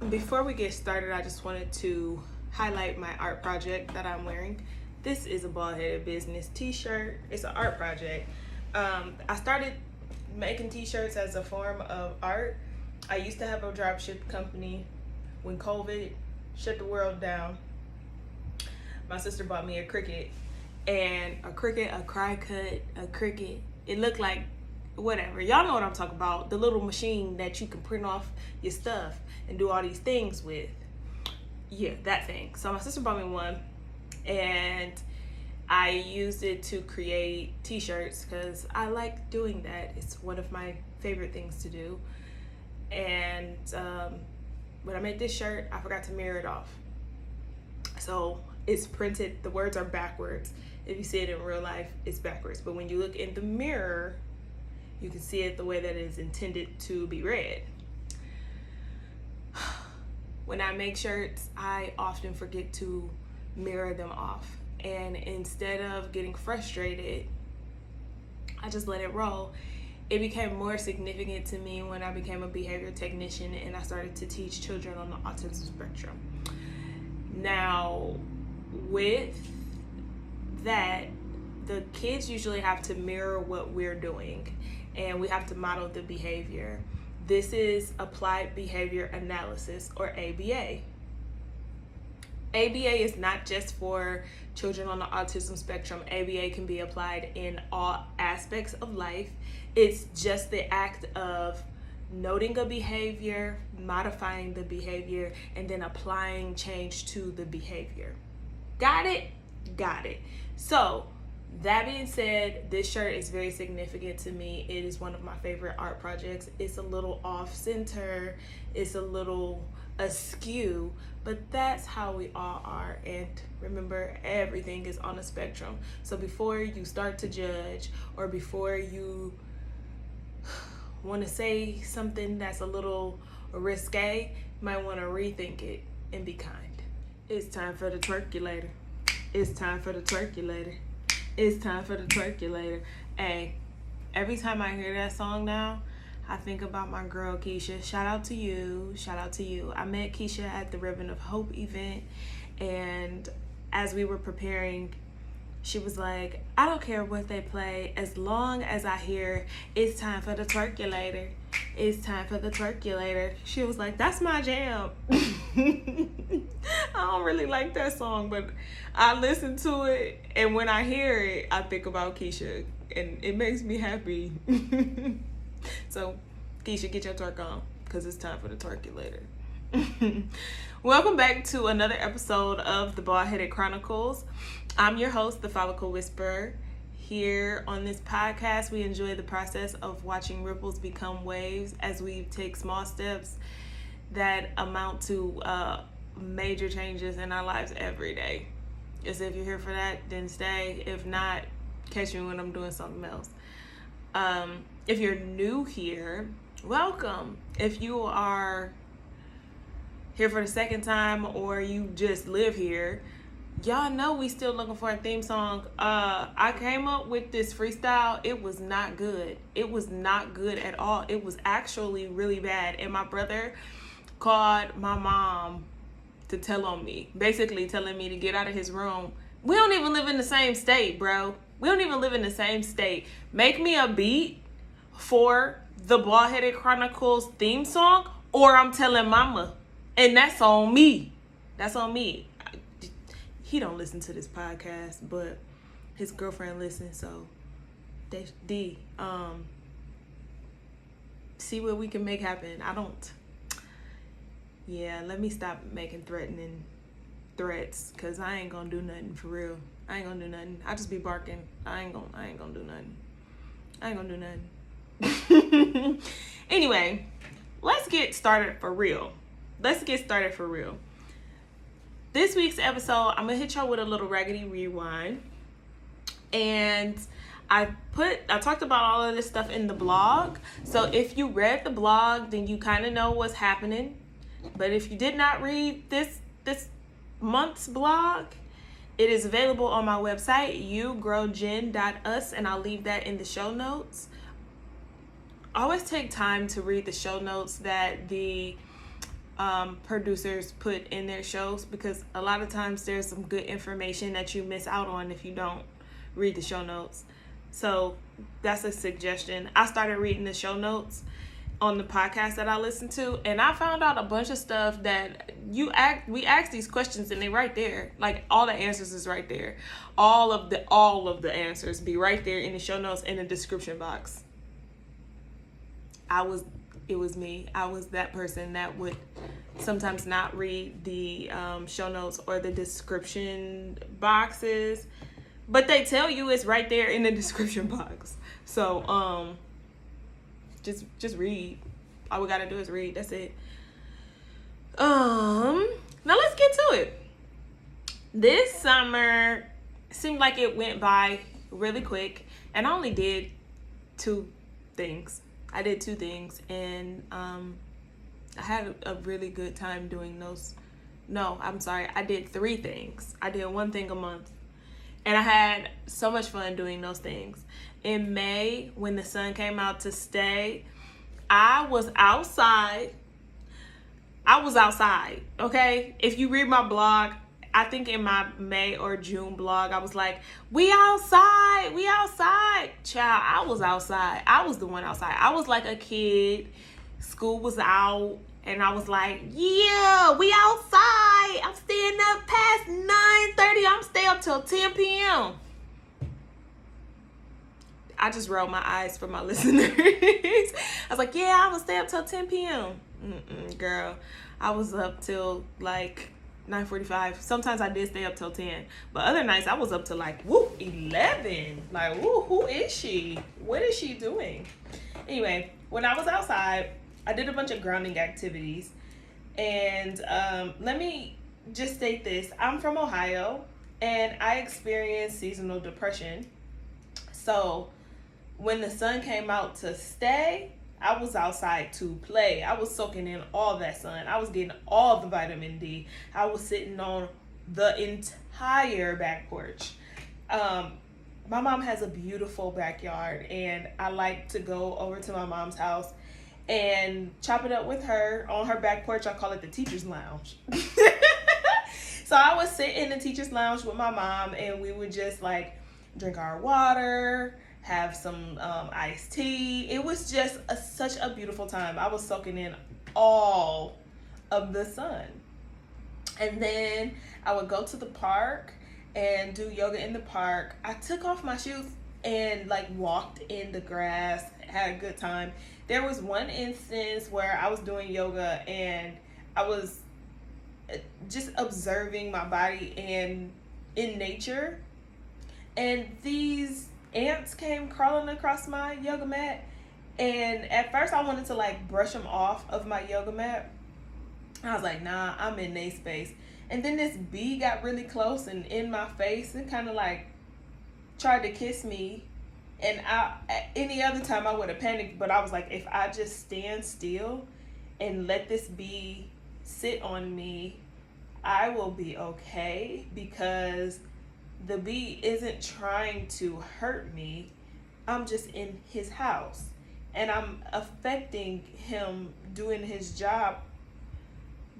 Before we get started, I just wanted to highlight my art project that I'm wearing. This is a Bald-Headed Business t-shirt. It's an art project. I started making t-shirts as a form of art. I used to have a dropship company. When COVID shut the world down, my sister bought me a Cricut, a cry cut, a Cricut. It looked like whatever. Y'all know what I'm talking about. The little machine that you can print off your stuff and do all these things with. Yeah, that thing. So my sister bought me one, and I used it to create t-shirts because I like doing that. It's one of my favorite things to do. And when I made this shirt, I forgot to mirror it off. So it's printed, the words are backwards. If you see it in real life, it's backwards. But when you look in the mirror, you can see it the way that it is intended to be read. When I make shirts, I often forget to mirror them off. And instead of getting frustrated, I just let it roll. It became more significant to me when I became a behavior technician and I started to teach children on the autism spectrum. Now, with that, the kids usually have to mirror what we're doing, and we have to model the behavior. This is applied behavior analysis, or ABA. ABA is not just for children on the autism spectrum. ABA can be applied in all aspects of life. It's just the act of noting a behavior, modifying the behavior, and then applying change to the behavior. Got it? Got it. So, that being said, this shirt is very significant to me. It is one of my favorite art projects. It's a little off center. It's a little askew, but that's how we all are. And remember, everything is on a spectrum. So before you start to judge, or before you want to say something that's a little risque, you might want to rethink it and be kind. It's time for the twerkulator. It's time for the twerkulator. It's time for the twerkulator. Hey, every time I hear that song now, I think about my girl Keisha. Shout out to you. Shout out to you. I met Keisha at the Ribbon of Hope event, and as we were preparing, she was like, I don't care what they play as long as I hear it's time for the twerkulator. It's time for the twerkulator. She was like, that's my jam. I don't really like that song, but I listen to it, and when I hear it, I think about Keisha, and it makes me happy. So, Keisha, get your twerk on, because it's time for the twerkulator. Welcome back to another episode of the Bald-Headed Chronicles. I'm your host, the Follicle Whisperer. Here on this podcast, we enjoy the process of watching ripples become waves as we take small steps that amount to major changes in our lives every day. As if you're here for that, then stay. If not, catch me when I'm doing something else. If you're new here, welcome. If you are here for the second time, or you just live here, y'all know we still looking for a theme song. I came up with this freestyle. It was not good. It was not good at all. It was actually really bad. And my brother called my mom to tell on me, basically telling me to get out of his room. We don't even live in the same state, bro. We don't even live in the same state. Make me a beat for the Bald-Headed Chronicles theme song, or I'm telling mama. And that's on me. That's on me. He don't listen to this podcast, but his girlfriend listens, so see what we can make happen. Let me stop making threatening threats, because I ain't gonna do nothing for real. I ain't gonna do nothing. I just be barking. I ain't gonna do nothing. I ain't gonna do nothing. Anyway, let's get started for real. This week's episode, I'm gonna hit y'all with a little Raggedy Rewind. And I talked about all of this stuff in the blog. So if you read the blog, then you kind of know what's happening. But if you did not read this month's blog, it is available on my website, yougrowgen.us, and I'll leave that in the show notes. Always take time to read the show notes that the producers put in their shows, because a lot of times there's some good information that you miss out on if you don't read the show notes. So that's a suggestion. I started reading the show notes on the podcast that I listen to, and I found out a bunch of stuff that we ask these questions and they right there. Like, all the answers is right there. All of the answers be right there in the show notes in the description box. It was me. I was that person that would sometimes not read the show notes or the description boxes, but they tell you it's right there in the description box. So just read. All we gotta do is read. That's it. Now let's get to it. This summer seemed like it went by really quick, and I only did two things. I did two things, and I had a really good time doing those. No, I'm sorry. I did three things. I did one thing a month, and I had so much fun doing those things. In May, when the sun came out to stay, I was outside. Okay? If you read my blog, I think in my May or June blog, I was like, we outside. Child, I was outside. I was the one outside. I was like a kid. School was out, and I was like, yeah, we outside. I'm staying up past 9:30. I'm staying up till 10 p.m. I just rolled my eyes for my listeners. I was like, yeah, I'm gonna stay up till 10 p.m. Girl, I was up till like 9:45. Sometimes I did stay up till 10, but other nights I was up till like 11. Like, who is she? What is she doing? Anyway, when I was outside, I did a bunch of grounding activities, and let me just state this: I'm from Ohio, and I experienced seasonal depression. So when the sun came out to stay, I was outside to play. I was soaking in all that sun. I was getting all the vitamin D. I was sitting on the entire back porch. My mom has a beautiful backyard, and I like to go over to my mom's house and chop it up with her on her back porch. I call it the teacher's lounge. So I would sit in the teacher's lounge with my mom, and we would just like drink our water, have some iced tea. It was just such a beautiful time. I was soaking in all of the sun. And then I would go to the park and do yoga in the park. I took off my shoes and like walked in the grass, had a good time. There was one instance where I was doing yoga and I was just observing my body and in nature, and these ants came crawling across my yoga mat, and at first I wanted to like brush them off of my yoga mat. I was like, nah, I'm in their space. And then this bee got really close and in my face and kind of like tried to kiss me. And any other time I would have panicked, but I was like, if I just stand still and let this bee sit on me, I will be okay, because the bee isn't trying to hurt me. I'm just in his house, and I'm affecting him doing his job,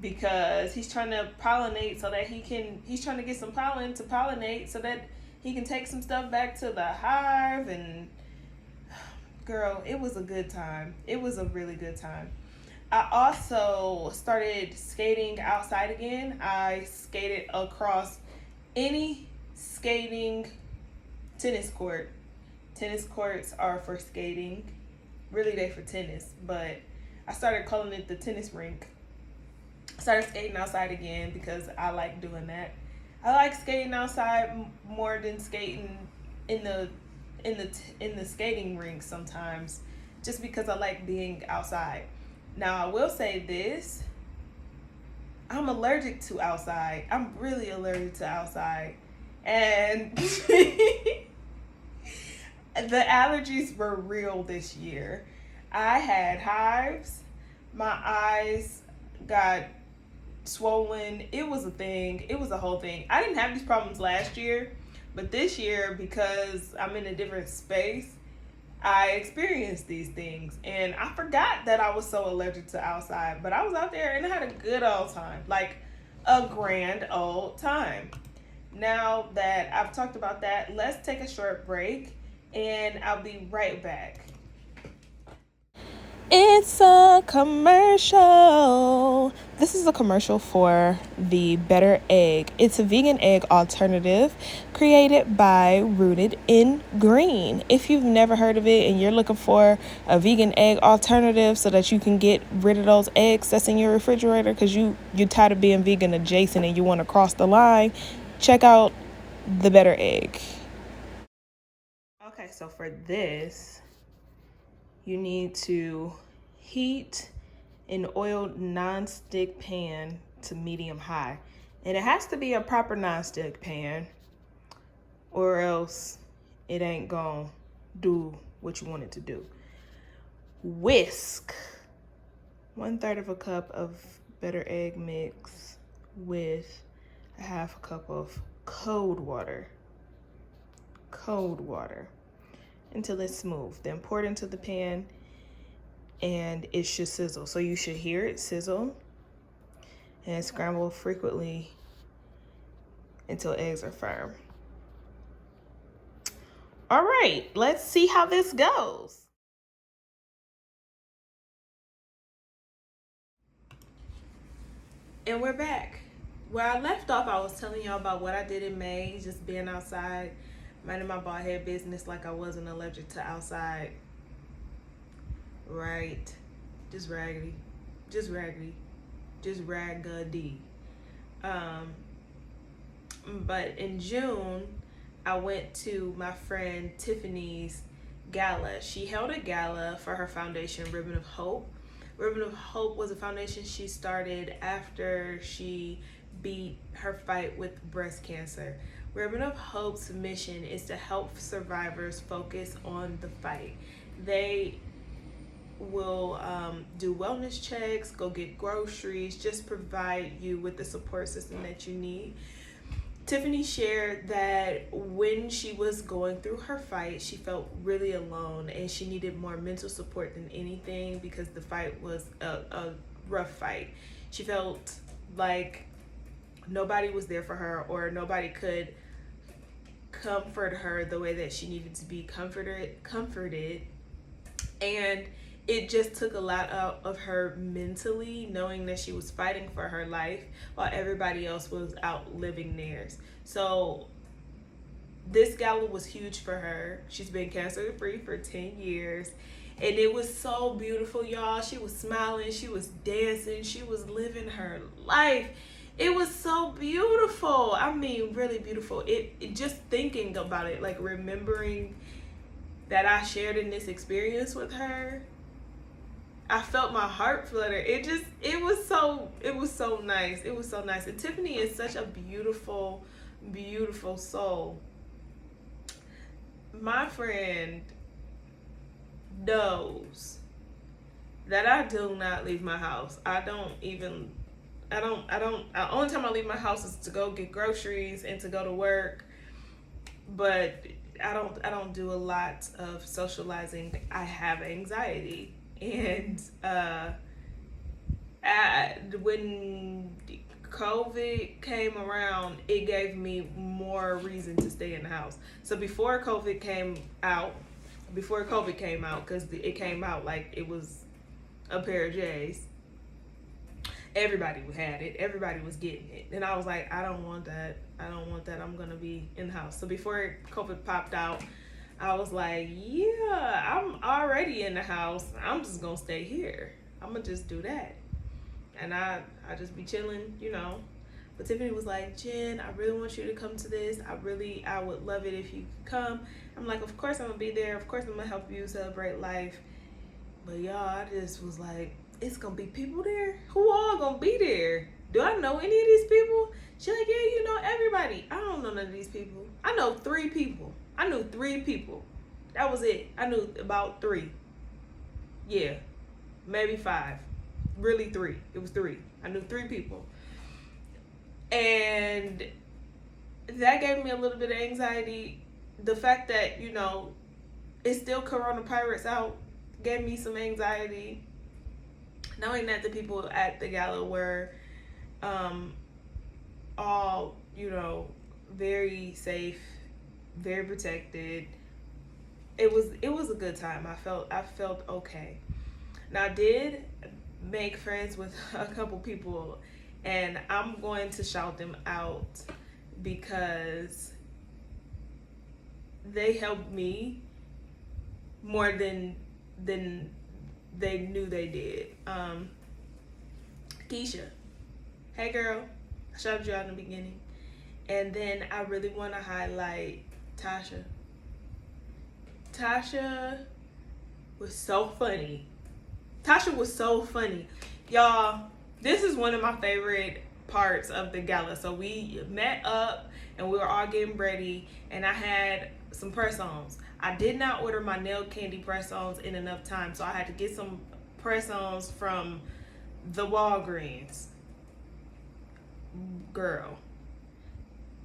because he's trying to pollinate so that he's trying to get some pollen to pollinate so that he can take some stuff back to the hive. And girl, it was a good time. It was a really good time. I also started skating outside again. I skated across any skating tennis court. Tennis courts are for skating. Really, they for tennis, but I started calling it the tennis rink. I started skating outside again because I like doing that. I like skating outside more than skating in the skating rink sometimes, just because I like being outside. Now, I will say this: I'm allergic to outside. I'm really allergic to outside. And the allergies were real this year. I had hives. My eyes got swollen. It was a thing. It was a whole thing. I didn't have these problems last year, but this year, because I'm in a different space, I experienced these things, and I forgot that I was so allergic to outside, but I was out there and I had a good old time, like a grand old time. Now that I've talked about that, let's take a short break and I'll be right back. It's a commercial. This is a commercial for the Better Egg. It's a vegan egg alternative created by Rooted in Green. If you've never heard of it and you're looking for a vegan egg alternative so that you can get rid of those eggs that's in your refrigerator because you're tired of being vegan adjacent and you want to cross the line, check out the Better Egg. Okay, so for this, you need to heat an oiled non-stick pan to medium high. And it has to be a proper non-stick pan or else it ain't gonna do what you want it to do. Whisk 1/3 of a cup of Better Egg mix with a half a cup of cold water until it's smooth. Then pour it into the pan and it should sizzle. So you should hear it sizzle and scramble frequently until eggs are firm. All right, let's see how this goes. And we're back. Where I left off, I was telling y'all about what I did in May, just being outside, minding my bald head business like I wasn't allergic to outside. Right. Just raggedy. But in June, I went to my friend Tiffany's gala. She held a gala for her foundation, Ribbon of Hope. Ribbon of Hope was a foundation she started after she beat her fight with breast cancer. Ribbon of Hope's mission is to help survivors focus on the fight. They will do wellness checks, go get groceries, just provide you with the support system that you need. Tiffany shared that when she was going through her fight, she felt really alone and she needed more mental support than anything because the fight was a rough fight. She felt like nobody was there for her or nobody could comfort her the way that she needed to be comforted. And it just took a lot out of her mentally, knowing that she was fighting for her life while everybody else was out living theirs. So this gala was huge for her. She's been cancer free for 10 years. And it was so beautiful, y'all. She was smiling, she was dancing, she was living her life. It was so beautiful. I mean, really beautiful. It just thinking about it, like remembering that I shared in this experience with her, I felt my heart flutter. It was so nice. It was so nice. And Tiffany is such a beautiful, beautiful soul. My friend knows that I do not leave my house. The only time I leave my house is to go get groceries and to go to work. But I don't do a lot of socializing. I have anxiety. And when COVID came around, it gave me more reason to stay in the house. So before COVID came out, because it came out like it was a pair of J's, everybody had it. Everybody was getting it. And I was like, I don't want that. I'm going to be in the house. So before COVID popped out, I was like, yeah, I'm already in the house. I'm just going to stay here. I'm going to just do that. And I just be chilling, you know. But Tiffany was like, Jen, I really want you to come to this. I would love it if you could come. I'm like, of course I'm going to be there. Of course I'm going to help you celebrate life. But y'all, I just was like, it's going to be people there? Who all going to be there? Do I know any of these people? She's like, yeah, you know everybody. I don't know none of these people. I know 3 people. I knew 3 people. That was it. I knew about 3. Yeah, maybe 5. Really 3. It was 3. I knew 3 people. And that gave me a little bit of anxiety. The fact that, you know, it's still Corona Pirates out. Gave me some anxiety. Knowing that the people at the gala were all, very safe, very protected. It was a good time. I felt okay. Now I did make friends with a couple people, and I'm going to shout them out because they helped me more than they knew they did. Keisha, hey girl, I shouted you out in the beginning. And then I really want to highlight Tasha. Tasha was so funny. Y'all, this is one of my favorite parts of the gala. So we met up and we were all getting ready, and I had some press-ons. I did not order my nail candy press-ons in enough time, so I had to get some press-ons from the Walgreens. Girl,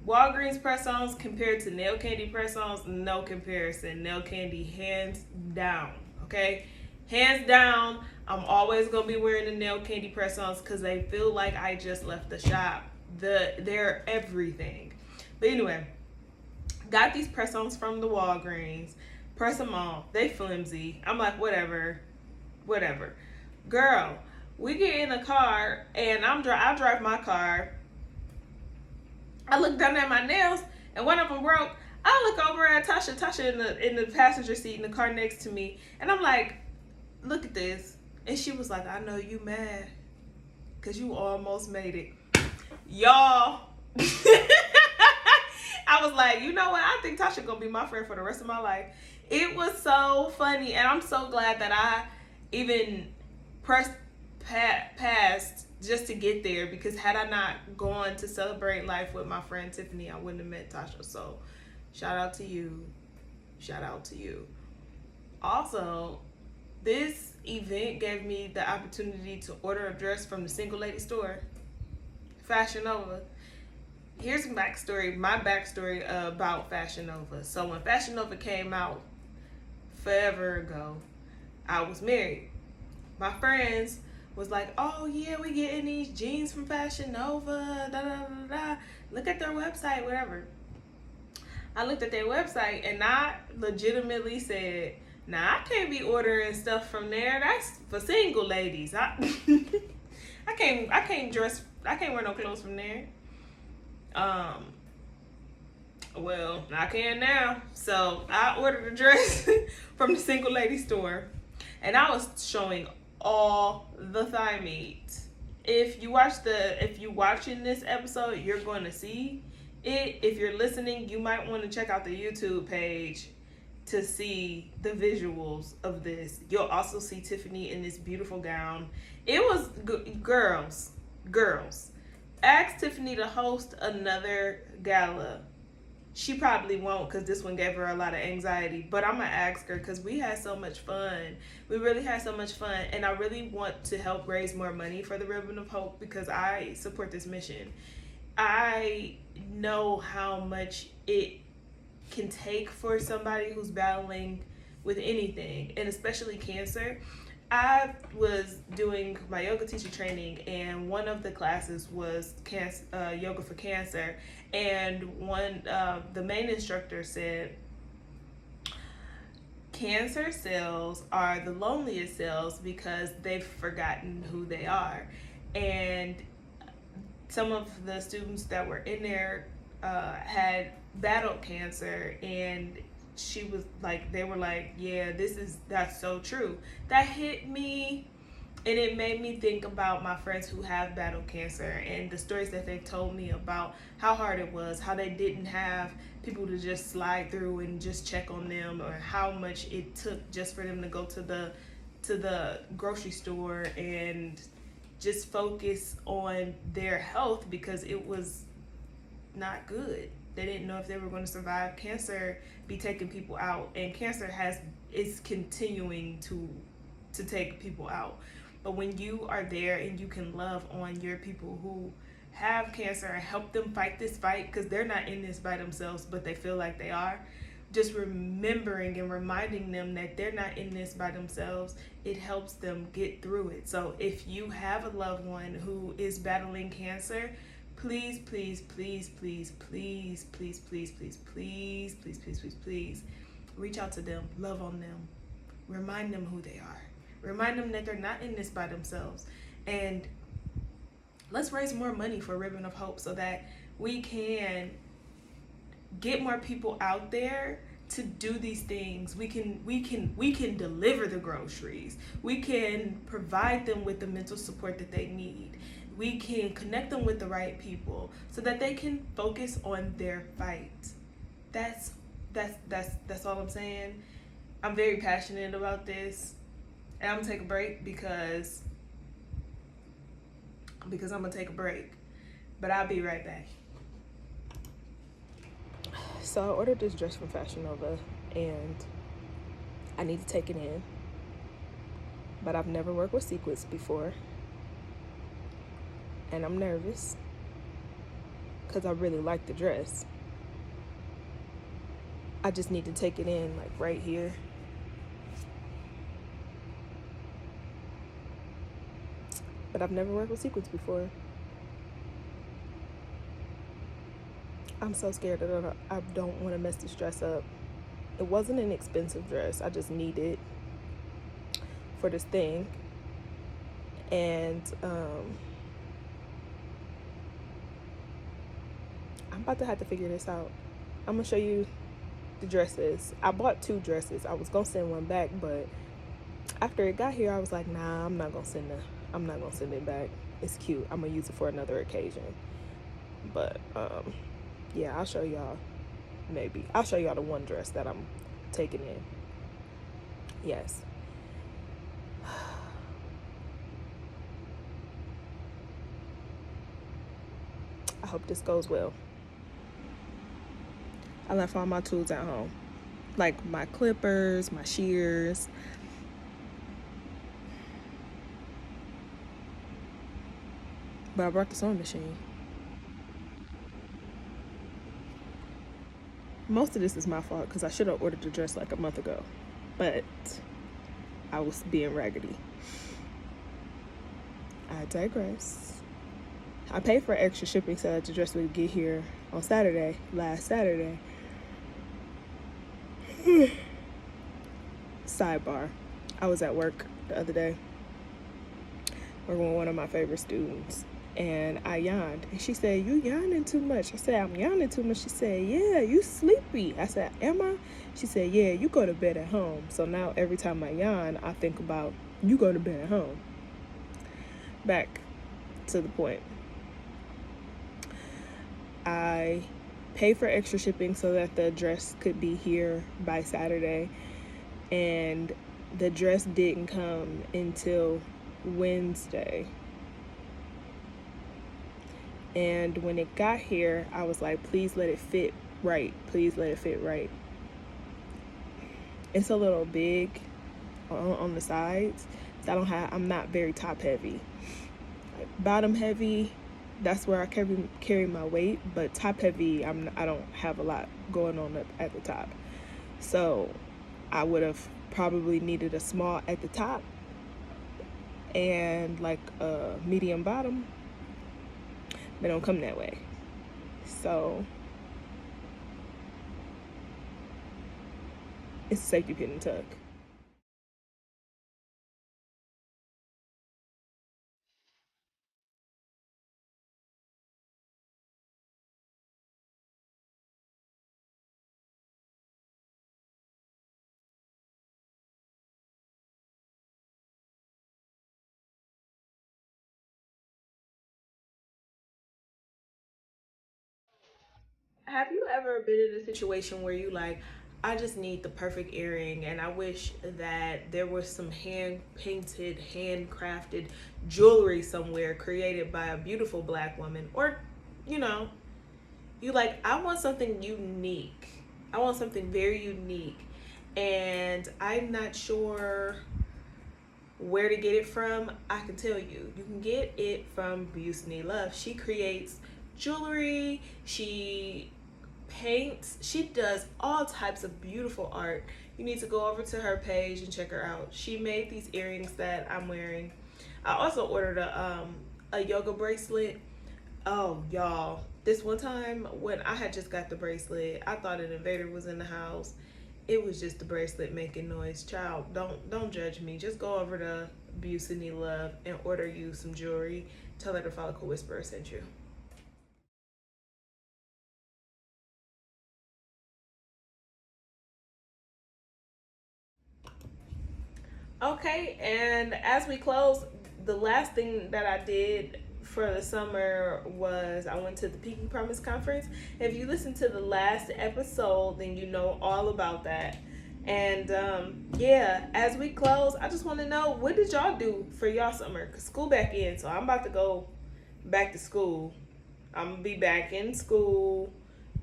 Walgreens press-ons compared to nail candy press-ons, no comparison. Nail candy, hands down, okay? Hands down, I'm always going to be wearing the nail candy press-ons because they feel like I just left the shop. They're everything. But anyway, got these press-ons from the Walgreens. Press them on. They flimsy. I'm like, whatever. Girl, we get in the car, and I drive my car. I look down at my nails, and one of them broke. I look over at Tasha in the passenger seat in the car next to me, and I'm like, look at this. And she was like, I know you mad because you almost made it. Y'all. I was like, you know what? I think Tasha gonna be my friend for the rest of my life. It was so funny, and I'm so glad that I even pressed past just to get there, because had I not gone to celebrate life with my friend Tiffany, I wouldn't have met Tasha. So shout out to you. Also, this event gave me the opportunity to order a dress from the single lady store, Fashion Nova. Here's my backstory about Fashion Nova. So when Fashion Nova came out forever ago, I was married. My friends was like, oh yeah, we getting these jeans from Fashion Nova, da da da da. Look at their website, whatever. I looked at their website and I legitimately said, nah, I can't be ordering stuff from there. That's for single ladies. I can't wear no clothes from there. Well, I can now. So I ordered a dress from the single lady store, and I was showing all the thigh meat. If you watching this episode, you're going to see it. If you're listening, you might want to check out the YouTube page to see the visuals of this. You'll also see Tiffany in this beautiful gown. It was girls. Ask Tiffany to host another gala. She probably won't, because this one gave her a lot of anxiety. But I'm going to ask her, because we had so much fun. We really had so much fun. And I really want to help raise more money for the Ribbon of Hope, because I support this mission. I know how much it can take for somebody who's battling with anything, and especially cancer. I was doing my yoga teacher training, and one of the classes was yoga for cancer, and the main instructor said, cancer cells are the loneliest cells because they've forgotten who they are. And some of the students that were in there had battled cancer, and they were like, yeah, that's so true. That hit me, and it made me think about my friends who have battled cancer and the stories that they told me about how hard it was, how they didn't have people to just slide through and just check on them, or how much it took just for them to go to the grocery store and just focus on their health, because it was not good. They didn't know if they were going to survive. Cancer be taking people out, and cancer is continuing to take people out. But when you are there and you can love on your people who have cancer and help them fight this fight, because they're not in this by themselves, but they feel like they are, just remembering and reminding them that they're not in this by themselves, it helps them get through it. So if you have a loved one who is battling cancer, please, please, please, please, please, please, please, please, please, please, please, please, please, reach out to them, love on them, remind them who they are, remind them that they're not in this by themselves, and let's raise more money for Ribbon of Hope so that we can get more people out there to do these things. We can deliver the groceries. We can provide them with the mental support that they need. We can connect them with the right people so that they can focus on their fight. That's all I'm saying. I'm very passionate about this. And I'm gonna take a break because I'm gonna take a break. But I'll be right back. So I ordered this dress from Fashion Nova and I need to take it in. But I've never worked with sequins before. And I'm nervous because I really like the dress. I just need to take it in like right here. But I've never worked with sequins before. I'm so scared that I don't want to mess this dress up. It wasn't an expensive dress. I just need it for this thing. And I'm about to have to figure this out. I'm going to show you the dresses. I bought 2 dresses. I was going to send one back, but after it got here, I was like, nah, I'm not going to send it back. It's cute. I'm going to use it for another occasion. But, yeah, I'll show y'all, maybe. I'll show y'all the one dress that I'm taking in. Yes. I hope this goes well. I left all my tools at home. Like my clippers, my shears. But I brought the sewing machine. Most of this is my fault because I should have ordered the dress like a month ago. But I was being raggedy. I digress. I paid for extra shipping so that the dress would get here on Saturday, last Saturday. Sidebar. I was at work the other day working with one of my favorite students. And I yawned. And she said, you yawning too much. I said, I'm yawning too much. She said, yeah, you sleepy. I said, am I? She said, yeah, you go to bed at home. So now every time I yawn, I think about you go to bed at home. Back to the point. I paid for extra shipping so that the dress could be here by Saturday. And the dress didn't come until Wednesday. And when it got here, I was like, please let it fit right. Please let it fit right. It's a little big on the sides. So I'm not very top heavy. Like bottom heavy, that's where I carry my weight. But top heavy, I don't have a lot going on at the top. So I would have probably needed a small at the top and like a medium bottom. They don't come that way. So it's a safety pin and tuck. Have you ever been in a situation where you like, I just need the perfect earring and I wish that there was some hand-painted, handcrafted jewelry somewhere created by a beautiful black woman? Or, you know, you like, I want something unique. I want something very unique. And I'm not sure where to get it from. I can tell you. You can get it from Beausuny Love. She creates jewelry. She paints. She does all types of beautiful art. You need to go over to her page and check her out. She made these earrings that I'm wearing. I also ordered a yoga bracelet. Oh, y'all, this one time when I had just got the bracelet, I thought an invader was in the house. It was just the bracelet making noise. Child, don't judge me. Just go over to Beausuny Love and order you some jewelry. Tell her the Follicle Whisperer sent you. Okay, and as we close, the last thing that I did for the summer was I went to the Pinky Promise Conference. If you listened to the last episode, then you know all about that. And yeah, as we close, I just want to know, what did y'all do for y'all summer? 'Cause school back in, so I'm about to go back to school. I'm gonna be back in school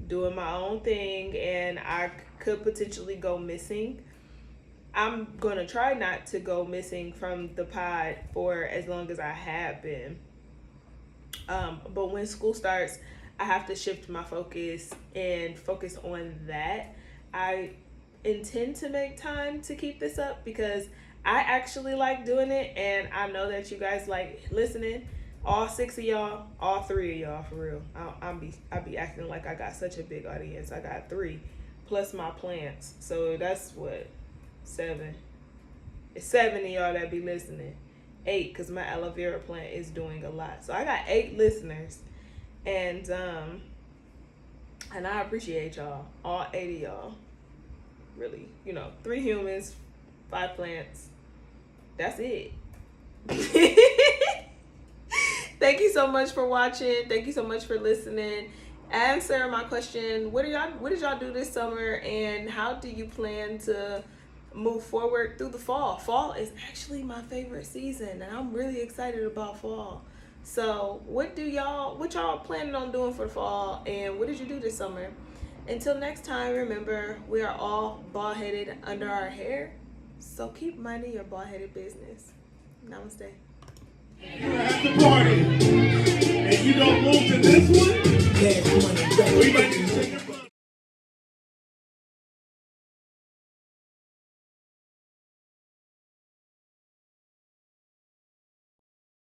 doing my own thing, and I could potentially go missing. I'm gonna try not to go missing from the pod for as long as I have been. But when school starts, I have to shift my focus and focus on that. I intend to make time to keep this up because I actually like doing it, and I know that you guys like listening. All 6 of y'all, all 3 of y'all, for real. I be acting like I got such a big audience. I got 3 plus my plants, so that's what, 7. It's 7 of y'all that be listening. 8, because my aloe vera plant is doing a lot. So I got 8 listeners, and I appreciate y'all, all 8 of y'all. Really, 3 humans, 5 plants. That's it. Thank you so much for watching. Thank you so much for listening. Answer my question: what did y'all do this summer, and how do you plan to move forward through the fall? Fall is actually my favorite season, and I'm really excited about fall. So what y'all planning on doing for the fall, and what did you do this summer? Until next time, remember, we are all bald-headed under our hair, so keep minding your bald-headed business. Namaste. You're at the party, and you don't move to this one.